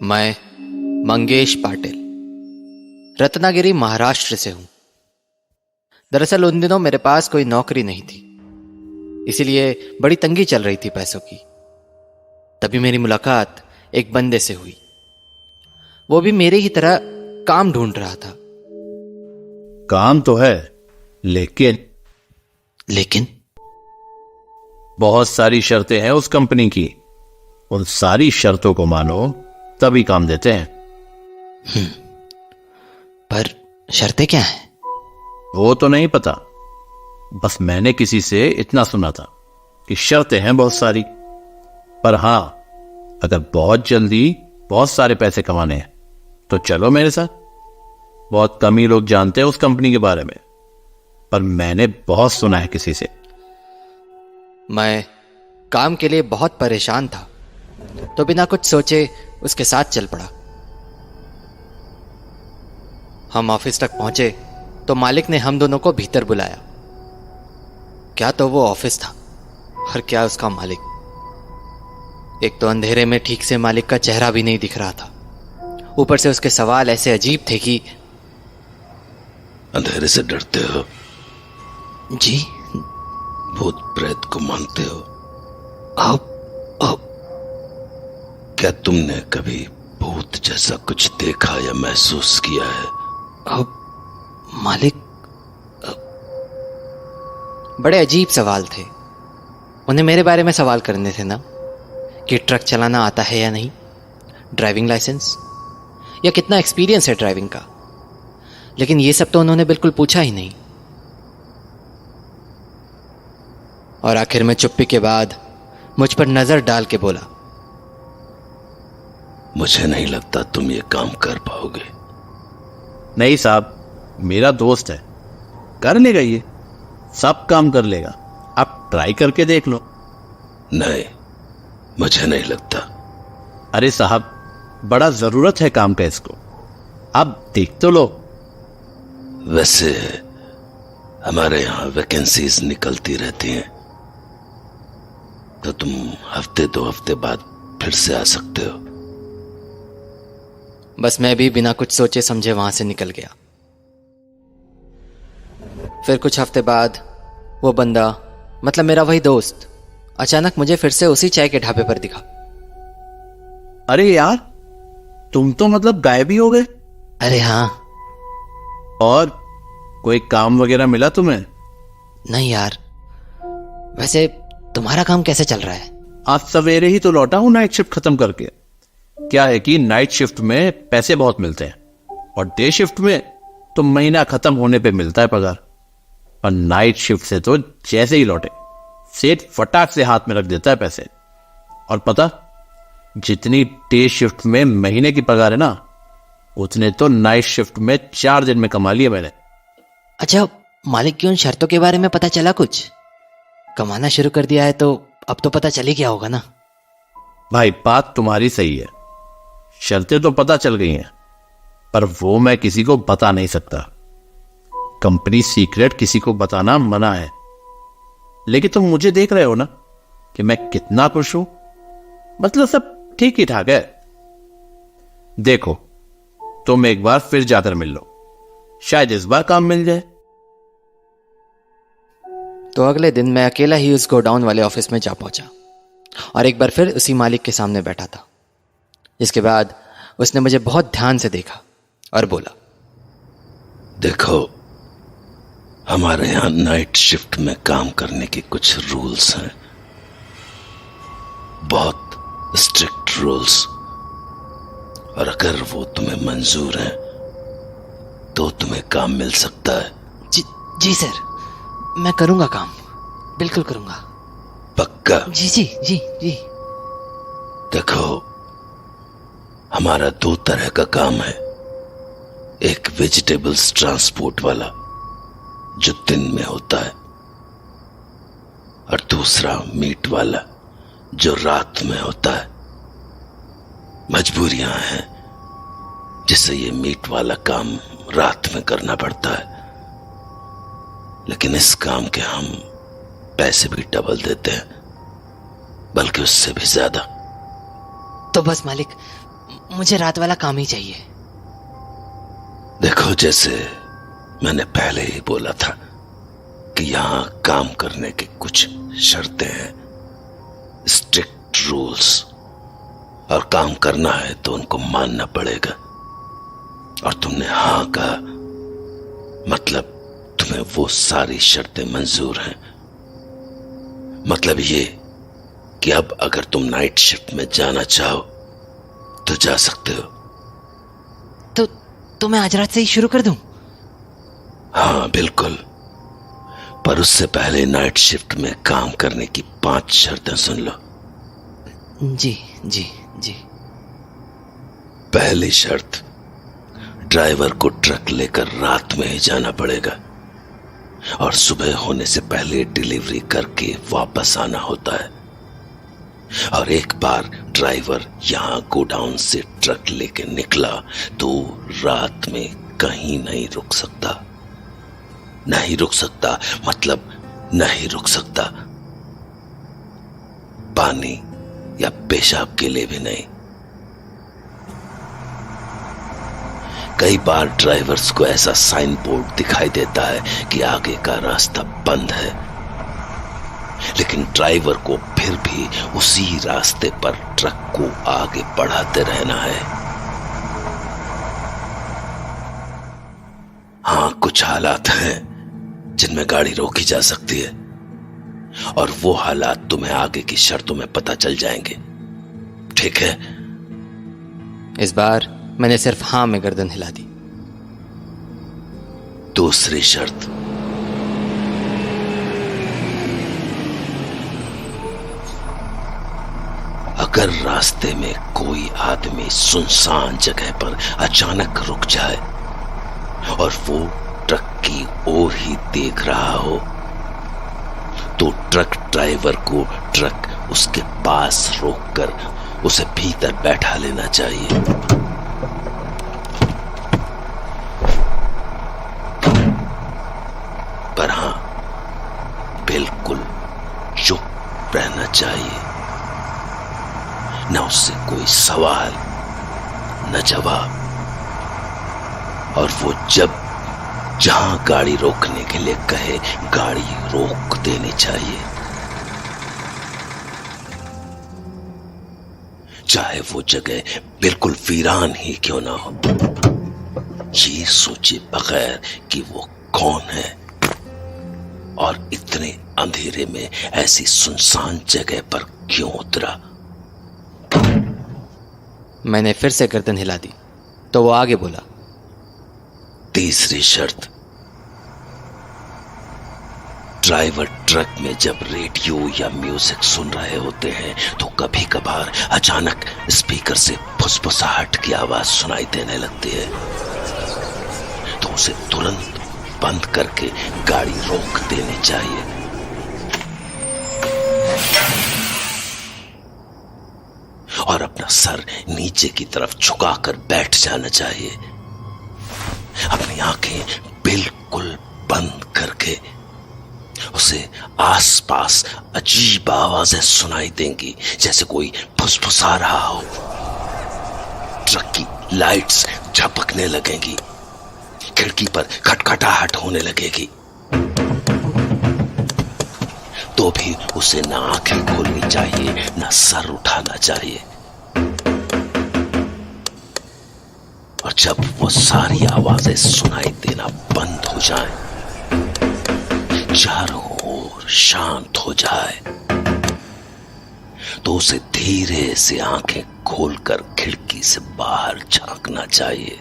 मैं मंगेश पाटिल रत्नागिरी महाराष्ट्र से हूं। दरअसल उन दिनों मेरे पास कोई नौकरी नहीं थी, इसीलिए बड़ी तंगी चल रही थी पैसों की। तभी मेरी मुलाकात एक बंदे से हुई। वो भी मेरे ही तरह काम ढूंढ रहा था। काम तो है, लेकिन बहुत सारी शर्तें हैं उस कंपनी की। उन सारी शर्तों को मानो तभी काम देते हैं। पर शर्तें क्या हैं? वो तो नहीं पता, बस मैंने किसी से इतना सुना था कि शर्तें हैं बहुत सारी। पर हां, अगर बहुत जल्दी बहुत सारे पैसे कमाने हैं तो चलो मेरे साथ। बहुत कम ही लोग जानते हैं उस कंपनी के बारे में, पर मैंने बहुत सुना है किसी से। मैं काम के लिए बहुत परेशान था, तो बिना कुछ सोचे उसके साथ चल पड़ा। हम ऑफिस तक पहुंचे तो मालिक ने हम दोनों को भीतर बुलाया। क्या तो वो ऑफिस था और क्या उसका मालिक। एक तो अंधेरे में ठीक से मालिक का चेहरा भी नहीं दिख रहा था, ऊपर से उसके सवाल ऐसे अजीब थे कि अंधेरे से डरते हो? जी। भूत प्रेत को मानते हो? अब क्या तुमने कभी भूत जैसा कुछ देखा या महसूस किया है? अब मालिक, बड़े अजीब सवाल थे। उन्हें मेरे बारे में सवाल करने थे ना, कि ट्रक चलाना आता है या नहीं, ड्राइविंग लाइसेंस, या कितना एक्सपीरियंस है ड्राइविंग का। लेकिन ये सब तो उन्होंने बिल्कुल पूछा ही नहीं। और आखिर में चुप्पी के बाद मुझ पर नजर डाल के बोला, मुझे नहीं लगता तुम ये काम कर पाओगे। नहीं साहब, मेरा दोस्त है, कर लेगा, ये सब काम कर लेगा। आप ट्राई करके देख लो। नहीं, मुझे नहीं लगता। अरे साहब, बड़ा जरूरत है काम का इसको, आप देख तो लो। वैसे हमारे यहां वैकेंसीज निकलती रहती हैं, तो तुम हफ्ते 2 हफ्ते बाद फिर से आ सकते हो। बस मैं भी बिना कुछ सोचे समझे वहां से निकल गया। फिर कुछ हफ्ते बाद वो बंदा, मतलब मेरा वही दोस्त, अचानक मुझे फिर से उसी चाय के ढाबे पर दिखा। अरे यार, तुम तो मतलब गायब ही हो गए। अरे हाँ। और कोई काम वगैरह मिला तुम्हें? नहीं यार, वैसे तुम्हारा काम कैसे चल रहा है? आज सवेरे ही तो लौटा हूं नाइट शिफ्ट खत्म करके। क्या है कि नाइट शिफ्ट में पैसे बहुत मिलते हैं, और डे शिफ्ट में तो महीना खत्म होने पे मिलता है पगार। और नाइट शिफ्ट से तो जैसे ही लौटे सेठ फटाक से हाथ में रख देता है पैसे। और पता, जितनी डे शिफ्ट में महीने की पगार है ना, उतने तो नाइट शिफ्ट में 4 दिन में कमा लिया मैंने। अच्छा, मालिक की उन शर्तों के बारे में पता चला? कुछ कमाना शुरू कर दिया है तो अब तो पता चल ही गया होगा ना। भाई, बात तुम्हारी सही है, शर्तें तो पता चल गई हैं, पर वो मैं किसी को बता नहीं सकता। कंपनी सीक्रेट किसी को बताना मना है। लेकिन तुम मुझे देख रहे हो ना कि मैं कितना खुश हूं। मतलब सब ठीक ही ठाक है। देखो, तुम एक बार फिर जाकर मिल लो, शायद इस बार काम मिल जाए। तो अगले दिन मैं अकेला ही उस गोडाउन वाले ऑफिस में जा पहुंचा और एक बार फिर उसी मालिक के सामने बैठा था। इसके बाद उसने मुझे बहुत ध्यान से देखा और बोला, देखो, हमारे यहां नाइट शिफ्ट में काम करने के कुछ रूल्स हैं, बहुत स्ट्रिक्ट रूल्स। और अगर वो तुम्हें मंजूर हैं तो तुम्हें काम मिल सकता है। जी सर, मैं करूंगा काम, बिल्कुल करूंगा। पक्का? जी जी जी जी। देखो, हमारा 2 तरह का काम है। एक वेजिटेबल्स ट्रांसपोर्ट वाला, जो दिन में होता है, और दूसरा मीट वाला, जो रात में होता है। मजबूरियां हैं जिससे ये मीट वाला काम रात में करना पड़ता है, लेकिन इस काम के हम पैसे भी डबल देते हैं, बल्कि उससे भी ज्यादा। तो बस मालिक, मुझे रात वाला काम ही चाहिए। देखो, जैसे मैंने पहले ही बोला था कि यहां काम करने की कुछ शर्तें हैं, स्ट्रिक्ट रूल्स, और काम करना है तो उनको मानना पड़ेगा। और तुमने हाँ कहा, मतलब तुम्हें वो सारी शर्तें मंजूर हैं। मतलब ये कि अब अगर तुम नाइट शिफ्ट में जाना चाहो तो जा सकते हो। तो मैं आज रात से ही शुरू कर दूं? हाँ बिल्कुल, पर उससे पहले नाइट शिफ्ट में काम करने की 5 शर्तें सुन लो। जी जी जी। पहली शर्त, ड्राइवर को ट्रक लेकर रात में ही जाना पड़ेगा और सुबह होने से पहले डिलीवरी करके वापस आना होता है। और एक बार ड्राइवर यहां गोडाउन से ट्रक लेके निकला तो रात में कहीं नहीं रुक सकता। नहीं रुक सकता मतलब नहीं रुक सकता। पानी या पेशाब के लिए भी नहीं। कई बार ड्राइवर्स को ऐसा साइन बोर्ड दिखाई देता है कि आगे का रास्ता बंद है, लेकिन ड्राइवर को फिर भी उसी रास्ते पर ट्रक को आगे बढ़ाते रहना है। हाँ, कुछ हालात हैं जिनमें गाड़ी रोकी जा सकती है और वो हालात तुम्हें आगे की शर्तों में पता चल जाएंगे, ठीक है? इस बार मैंने सिर्फ हाँ में गर्दन हिला दी। दूसरी शर्त, अगर रास्ते में कोई आदमी सुनसान जगह पर अचानक रुक जाए और वो ट्रक की ओर ही देख रहा हो तो ट्रक ड्राइवर को ट्रक उसके पास रोककर उसे भीतर बैठा लेना चाहिए। पर हां, बिल्कुल चुप रहना चाहिए। न उससे कोई सवाल न जवाब। और वो जब जहां गाड़ी रोकने के लिए कहे गाड़ी रोक देनी चाहिए, चाहे वो जगह बिल्कुल वीरान ही क्यों ना हो। ये सोचे बगैर कि वो कौन है और इतने अंधेरे में ऐसी सुनसान जगह पर क्यों उतरा। मैंने फिर से गर्दन हिला दी तो वो आगे बोला। तीसरी शर्त, ड्राइवर ट्रक में जब रेडियो या म्यूजिक सुन रहे होते हैं तो कभी कभार अचानक स्पीकर से फुसफुसाहट की आवाज सुनाई देने लगती है, तो उसे तुरंत बंद करके गाड़ी रोक देनी चाहिए। और अपना सर नीचे की तरफ झुकाकर बैठ जाना चाहिए। अपनी आंखें बिल्कुल बंद करके उसे आसपास अजीब आवाजें सुनाई देंगी, जैसे कोई फुसफुसा रहा हो। ट्रक की लाइट्स झपकने लगेंगी, खिड़की पर खटखटाहट होने लगेगी, तो भी उसे ना आंखें खोलनी चाहिए ना सर उठाना चाहिए। और जब वो सारी आवाजें सुनाई देना बंद हो जाए, चारों ओर शांत हो जाए, तो उसे धीरे से आंखें खोलकर खिड़की से बाहर झांकना चाहिए।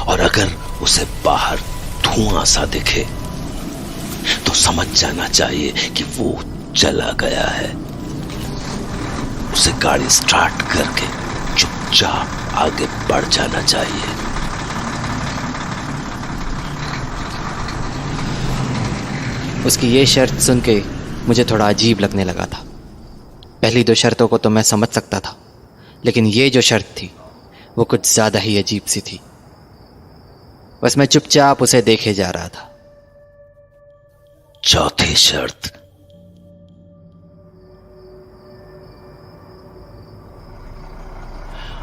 और अगर उसे बाहर धुआं सा दिखे तो समझ जाना चाहिए कि वो चला गया है। उसे गाड़ी स्टार्ट करके चुपचाप आगे बढ़ जाना चाहिए। उसकी ये शर्त सुन के मुझे थोड़ा अजीब लगने लगा था। पहली 2 शर्तों को तो मैं समझ सकता था, लेकिन ये जो शर्त थी वो कुछ ज्यादा ही अजीब सी थी। बस मैं चुपचाप उसे देखे जा रहा था। चौथी शर्त,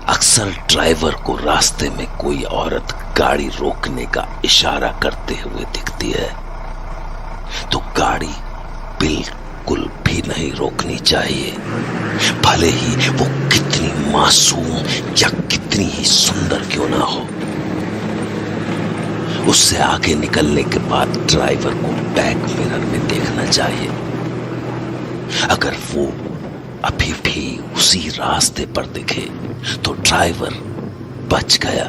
अक्सर ड्राइवर को रास्ते में कोई औरत गाड़ी रोकने का इशारा करते हुए दिखती है, तो गाड़ी बिल्कुल भी नहीं रोकनी चाहिए, भले ही वो कितनी मासूम या कितनी ही सुंदर क्यों ना हो। उससे आगे निकलने के बाद ड्राइवर को बैक मिरर में देखना चाहिए। अगर वो अभी भी उसी रास्ते पर दिखे तो ड्राइवर बच गया,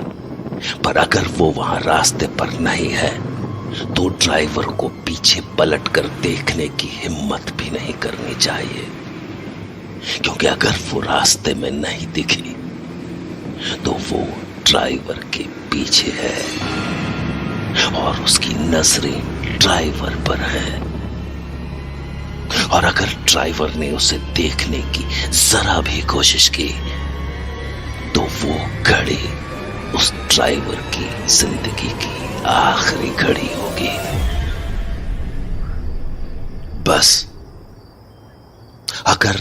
पर अगर वो वहां रास्ते पर नहीं है तो ड्राइवर को पीछे पलट कर देखने की हिम्मत भी नहीं करनी चाहिए, क्योंकि अगर वो रास्ते में नहीं दिखी तो वो ड्राइवर के पीछे है और उसकी नजरें ड्राइवर पर है। और अगर ड्राइवर ने उसे देखने की जरा भी कोशिश की तो वो घड़ी उस ड्राइवर की जिंदगी की आखिरी घड़ी होगी। बस अगर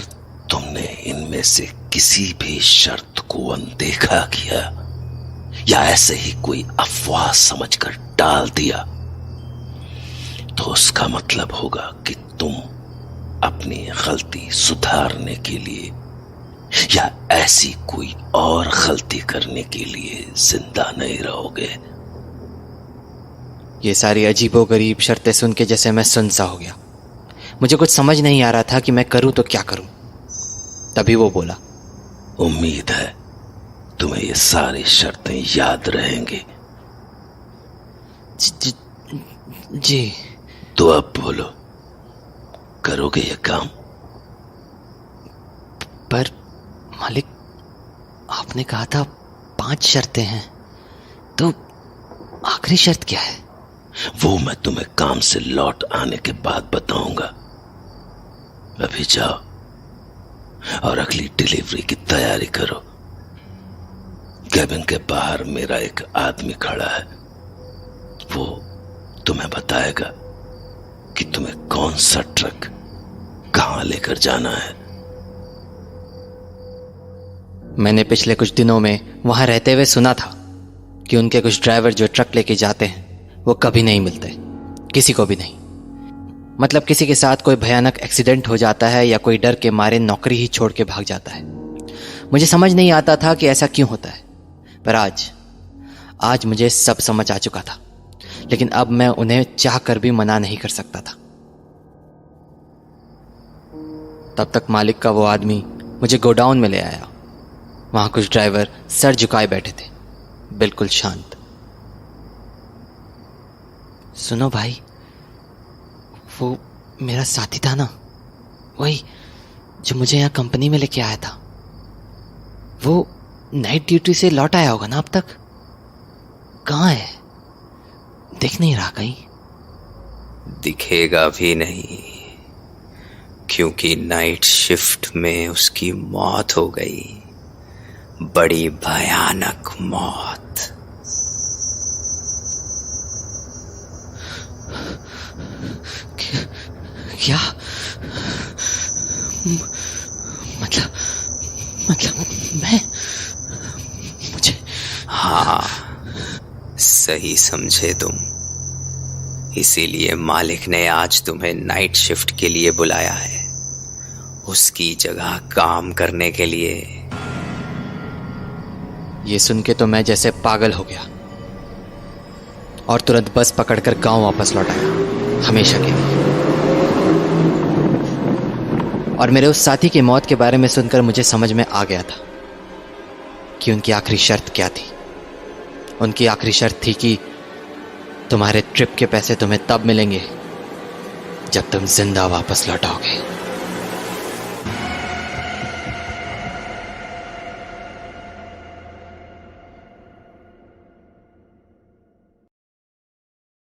तुमने इनमें से किसी भी शर्त को अनदेखा किया या ऐसे ही कोई अफवाह समझकर टाल दिया तो उसका मतलब होगा कि तुम अपनी गलती सुधारने के लिए या ऐसी कोई और गलती करने के लिए जिंदा नहीं रहोगे। ये सारी अजीबोगरीब शर्तें सुन के जैसे मैं सुनसा हो गया। मुझे कुछ समझ नहीं आ रहा था कि मैं करूं तो क्या करूं। तभी वो बोला, उम्मीद है तुम्हें ये सारी शर्तें याद रहेंगी। जी। तो अब बोलो, करोगे ये काम? पर मालिक, आपने कहा था 5 शर्तें हैं, तो आखिरी शर्त क्या है? वो मैं तुम्हें काम से लौट आने के बाद बताऊंगा। अभी जाओ और अगली डिलीवरी की तैयारी करो। कैबिन के बाहर मेरा एक आदमी खड़ा है, वो तुम्हें बताएगा कि तुम्हें कौन सा ट्रक कहां लेकर जाना है। मैंने पिछले कुछ दिनों में वहां रहते हुए सुना था कि उनके कुछ ड्राइवर जो ट्रक लेके जाते हैं वो कभी नहीं मिलते, किसी को भी नहीं। मतलब किसी के साथ कोई भयानक एक्सीडेंट हो जाता है या कोई डर के मारे नौकरी ही छोड़ के भाग जाता है। मुझे समझ नहीं आता था कि ऐसा क्यों होता है, पर आज मुझे सब समझ आ चुका था। लेकिन अब मैं उन्हें चाह कर भी मना नहीं कर सकता था। तब तक मालिक का वो आदमी मुझे गोडाउन में ले आया। वहां कुछ ड्राइवर सर झुकाए बैठे थे, बिल्कुल शांत। सुनो भाई, वो मेरा साथी था ना, वही जो मुझे यहाँ कंपनी में लेके आया था, वो नाइट ड्यूटी से लौट आया होगा ना अब तक? कहाँ है? दिख नहीं रहा कहीं। दिखेगा भी नहीं, क्योंकि नाइट शिफ्ट में उसकी मौत हो गई, बड़ी भयानक मौत। क्या? मतलब मैं मुझे? हाँ, सही समझे तुम। इसीलिए मालिक ने आज तुम्हें नाइट शिफ्ट के लिए बुलाया है, उसकी जगह काम करने के लिए। ये सुन के तो मैं जैसे पागल हो गया और तुरंत बस पकड़कर गांव वापस लौट आया, हमेशा के लिए। और मेरे उस साथी की मौत के बारे में सुनकर मुझे समझ में आ गया था कि उनकी आखिरी शर्त क्या थी। उनकी आखिरी शर्त थी कि तुम्हारे ट्रिप के पैसे तुम्हें तब मिलेंगे जब तुम जिंदा वापस लौट आओगे।